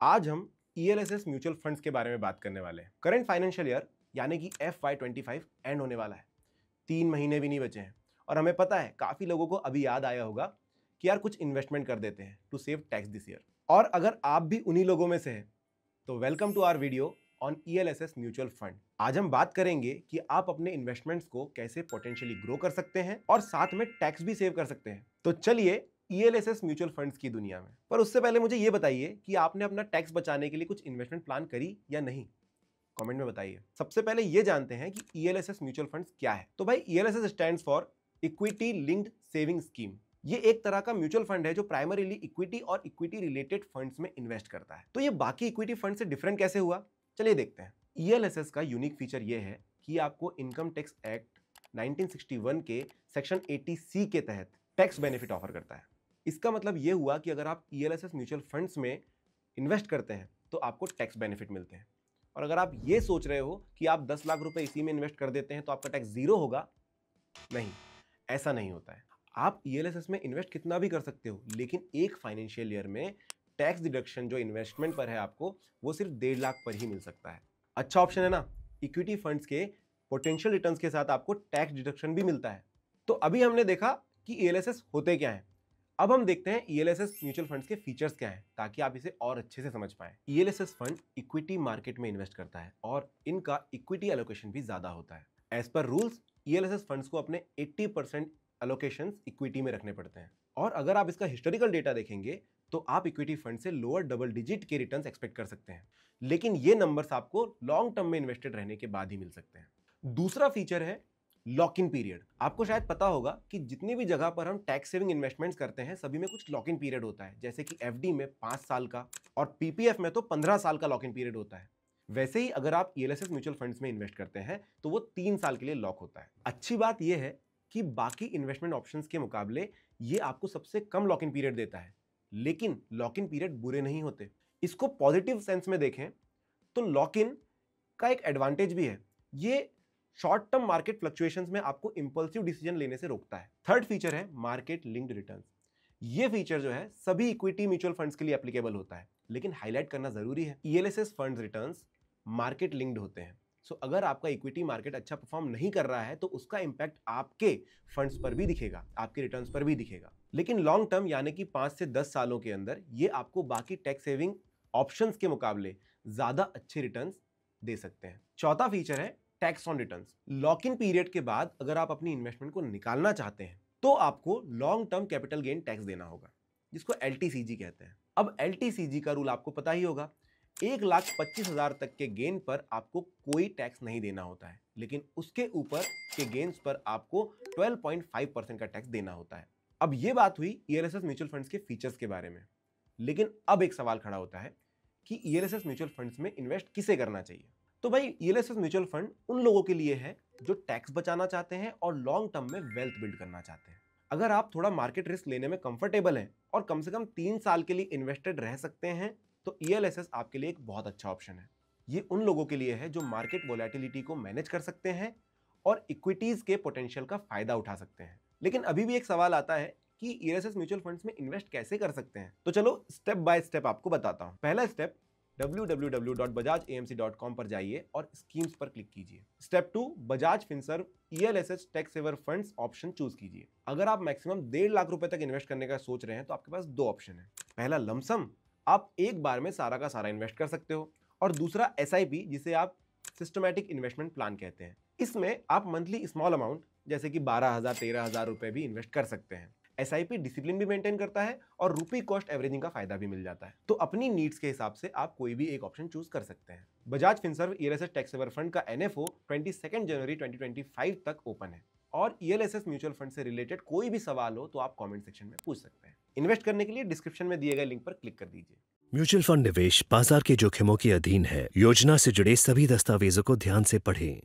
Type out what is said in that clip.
आज हम ELSS mutual funds के बारे में बात करने वाले हैं। करंट फाइनेंशियल ईयर यानी कि FY25 एंड होने वाला है। 3 महीने भी नहीं बचे हैं और हमें पता है काफी लोगों को अभी याद आया होगा कि यार कुछ इन्वेस्टमेंट कर देते हैं to save tax this year. और अगर आप भी उन्हीं लोगों में से हैं तो welcome to our video on ELSS mutual fund. आज हम बात करेंगे कि आप अपने इन्वेस्टमेंट्स को कैसे पोटेंशियली ग्रो कर सकते हैं और साथ में टैक्स भी सेव कर सकते हैं। तो चलिए ELSS म्यूचुअल फंड्स की दुनिया में। पर उससे पहले मुझे ये बताइए कि आपने अपना टैक्स बचाने के लिए कुछ इन्वेस्टमेंट प्लान करी या नहीं, कमेंट में बताइए। सबसे पहले ये जानते हैं कि ELSS म्यूचुअल फंड्स क्या है। तो भाई ELSS stands for equity linked saving scheme. ये एक तरह का म्यूचुअल फंड है जो प्राइमरीली इक्विटी और इक्विटी रिलेटेड फंड्स में इन्वेस्ट करता है। तो ये बाकी इक्विटी फंड से डिफरेंट कैसे हुआ, चलिए देखते हैं। ELSS का यूनिक फीचर ये है कि आपको इनकम टैक्स एक्ट 1961 के सेक्शन 80C के तहत टैक्स बेनिफिट ऑफर करता है। इसका मतलब ये हुआ कि अगर आप ELSS म्यूचुअल फंड्स में इन्वेस्ट करते हैं तो आपको टैक्स बेनिफिट मिलते हैं। और अगर आप ये सोच रहे हो कि आप 10 लाख रुपए इसी में इन्वेस्ट कर देते हैं तो आपका टैक्स जीरो होगा, नहीं, ऐसा नहीं होता है। आप ELSS में इन्वेस्ट कितना भी कर सकते हो, लेकिन एक फाइनेंशियल ईयर में टैक्स डिडक्शन जो इन्वेस्टमेंट पर है आपको वो सिर्फ 1.5 लाख पर ही मिल सकता है। अच्छा ऑप्शन है ना। इक्विटी फंड्स के पोटेंशियल रिटर्न्स के साथ आपको टैक्स डिडक्शन भी मिलता है। तो अभी हमने देखा कि ELSS होते क्या हैं। अब हम देखते हैं ELSS म्यूचुअल फंड्स के फीचर्स क्या हैं ताकि आप इसे और अच्छे से समझ पाएं। ELSS फंड इक्विटी मार्केट में इन्वेस्ट करता है और इनका इक्विटी एलोकेशन भी ज्यादा होता है। As per rules ELSS funds को अपने 80% एलोकेशंस इक्विटी में रखने पड़ते हैं। और अगर आप इसका हिस्टोरिकल डेटा देखेंगे तो आप इक्विटी फंड से लोअर डबल डिजिट के रिटर्न्स एक्सपेक्ट कर सकते हैं, लेकिन ये नंबर्स आपको लॉन्ग टर्म में इन्वेस्टेड रहने के बाद ही मिल सकते हैं। दूसरा फीचर है लॉक इन पीरियड। आपको शायद पता होगा कि जितनी भी जगह पर हम टैक्स सेविंग इन्वेस्टमेंट्स करते हैं सभी में कुछ लॉक इन पीरियड होता है, जैसे कि FD में 5 साल का और PPF में तो 15 साल का लॉक इन पीरियड होता है। वैसे ही अगर आप ELSS म्यूचुअल फंड्स में इन्वेस्ट करते हैं तो वो 3 साल के लिए लॉक होता है। अच्छी बात यह है कि बाकी इन्वेस्टमेंट ऑप्शंस के मुकाबले ये आपको सबसे कम लॉक इन पीरियड देता है, लेकिन लॉक इन पीरियड बुरे नहीं होते। इसको पॉजिटिव सेंस में देखें तो लॉक इन का एक एडवांटेज भी है, ये शॉर्ट टर्म मार्केट फ्लक्चुएशंस में आपको इंपल्सिव डिसीजन लेने से रोकता है। थर्ड फीचर है मार्केट लिंक्ड रिटर्न्स। ये फीचर जो है सभी इक्विटी म्यूचुअल फंड्स के लिए एप्लीकेबल होता है, लेकिन हाईलाइट करना जरूरी है ELSS funds returns market linked होते हैं। सो अगर आपका इक्विटी मार्केट अच्छा परफॉर्म नहीं कर रहा है तो उसका इंपैक्ट आपके फंड्स पर भी दिखेगा, आपके रिटर्न्स पर भी दिखेगा। लेकिन लॉन्ग टर्म यानी कि 5 से 10 सालों के अंदर ये आपको बाकी टैक्स सेविंग ऑप्शंस के मुकाबले ज्यादा अच्छे रिटर्न्स दे सकते हैं। चौथा फीचर है tax on returns. Lock in period के बाद अगर आप अपनी इन्वेस्टमेंट को निकालना चाहते हैं तो आपको long term capital gain tax देना होगा, जिसको LTCG कहते हैं। अब LTCG का रूल आपको पता ही होगा, 1,25,000 तक के गेन पर आपको कोई टैक्स नहीं देना होता है, लेकिन उसके ऊपर के गेन्स पर आपको 12.5% का टैक्स देना होता है। अब ये बात हुई ELSS म्यूचुअल फंड्स के फीचर्स के बारे में, लेकिन अब एक सवाल खड़ा होता है कि ELSS म्यूचुअल फंड्स में इन्वेस्ट किसे करना चाहिए। तो भाई ELSS म्यूचुअल फंड उन लोगों के लिए है जो टैक्स बचाना चाहते हैं और लॉन्ग टर्म में वेल्थ बिल्ड करना चाहते हैं। अगर आप थोड़ा मार्केट रिस्क लेने में कंफर्टेबल हैं और कम से कम 3 साल के लिए इन्वेस्टेड रह सकते हैं तो ELSS आपके लिए एक बहुत अच्छा ऑप्शन है। ये उन लोगों के लिए है जो मार्केट वोलेटिलिटी को मैनेज कर सकते हैं और इक्विटीज के पोटेंशियल का फायदा उठा सकते हैं। लेकिन अभी भी एक सवाल आता है कि ELSS म्यूचुअल फंड्स में इन्वेस्ट कैसे कर सकते हैं। तो चलो स्टेप बाय स्टेप आपको बताता हूं। पहला स्टेप www.bajajamc.com पर जाइए और स्कीम्स पर क्लिक कीजिए। Step 2, Bajaj Finserv ELSS tax saver funds option choose कीजिए। अगर आप मैक्सिमम 1.5 लाख रुपए तक इन्वेस्ट करने का सोच रहे हैं तो आपके पास 2 ऑप्शन है। पहला लमसम, आप एक बार में सारा का सारा इन्वेस्ट कर सकते हो, और दूसरा SIP जिसे आप सिस्टमैटिक इन्वेस्टमेंट प्लान कहते हैं। इसमें आप मंथली स्मॉल अमाउंट जैसे कि 12,000 13,000 रुपए भी इन्वेस्ट कर सकते हैं। SIP डिसिप्लिन भी मेंटेन करता है और रुपी कॉस्ट एवरेजिंग का फायदा भी मिल जाता है। तो अपनी नीड्स के हिसाब से आप कोई भी एक ऑप्शन चूज कर सकते हैं। Bajaj Finserv ELSS tax saver fund का NFO 22 जनवरी 2025 तक ओपन है और ELSS म्यूचुअल फंड से रिलेटेड कोई भी सवाल हो तो आप कमेंट सेक्शन में पूछ सकते हैं। इन्वेस्ट करने के लिए डिस्क्रिप्शन में दिए गए लिंक पर क्लिक कर दीजिए। म्यूचुअल फंड निवेश बाजार के जोखिमों के अधीन है। योजना से जुड़े सभी दस्तावेजों को ध्यान से पढ़ें।